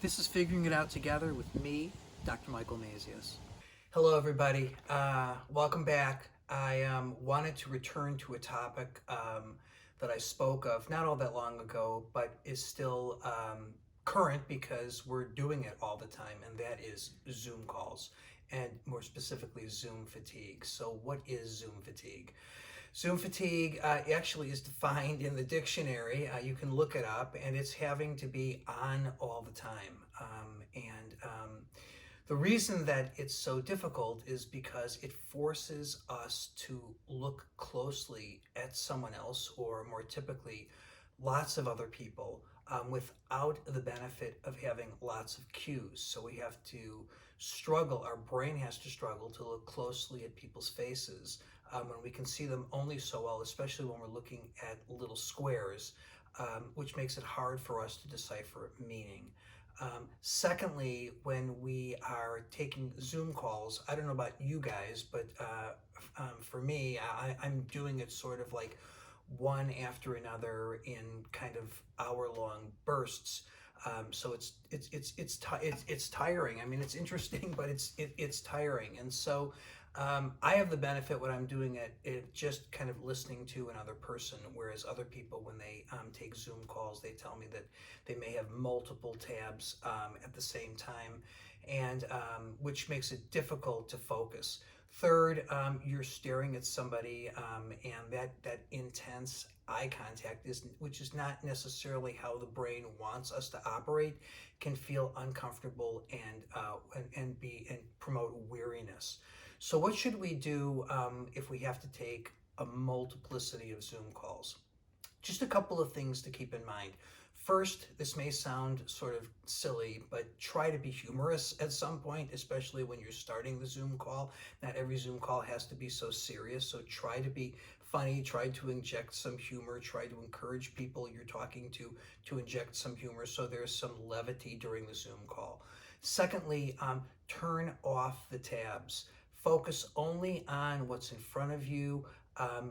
This is Figuring It Out Together with me, Dr. Michael Mazius. Hello, everybody. Welcome back. I wanted to return to a topic that I spoke of not all that long ago, but is still current because we're doing it all the time, and that is Zoom calls, and more specifically, Zoom fatigue. So what is Zoom fatigue? Zoom fatigue actually is defined in the dictionary. You can look it up, and it's having to be on all the time. The reason that it's so difficult is because it forces us to look closely at someone else, or more typically, lots of other people, without the benefit of having lots of cues. So we have to struggle, our brain has to struggle to look closely at people's faces when we can see them only so well, especially when we're looking at little squares, which makes it hard for us to decipher meaning. Secondly, when we are taking Zoom calls, I don't know about you guys, but for me, I'm doing it sort of like one after another in kind of hour-long bursts. So it's tiring. I mean, it's interesting, but it's tiring. And so I have the benefit when I'm doing it just kind of listening to another person, whereas other people, when they take Zoom calls, they tell me that they may have multiple tabs at the same time, and which makes it difficult to focus. Third, you're staring at somebody, and that intense eye contact, which is not necessarily how the brain wants us to operate, can feel uncomfortable and promote weariness. So what should we do if we have to take a multiplicity of Zoom calls? Just a couple of things to keep in mind. First, this may sound sort of silly, but try to be humorous at some point, especially when you're starting the Zoom call. Not every Zoom call has to be so serious, so try to be funny, try to inject some humor, try to encourage people you're talking to inject some humor so there's some levity during the Zoom call. Secondly, turn off the tabs. Focus only on what's in front of you.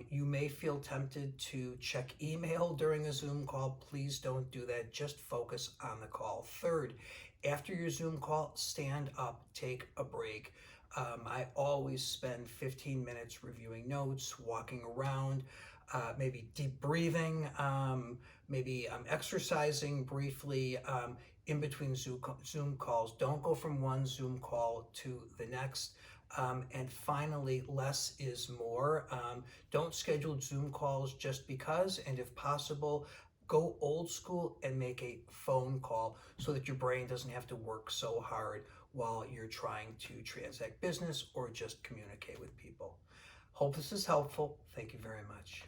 You may feel tempted to check email during a Zoom call. Please don't do that. Just focus on the call. Third, after your Zoom call, stand up, take a break. I always spend 15 minutes reviewing notes, walking around, maybe deep breathing, maybe exercising briefly in between Zoom calls. Don't go from one Zoom call to the next. And finally, less is more. Don't schedule Zoom calls just because, and if possible, go old school and make a phone call so that your brain doesn't have to work so hard while you're trying to transact business or just communicate with people. Hope this is helpful. Thank you very much.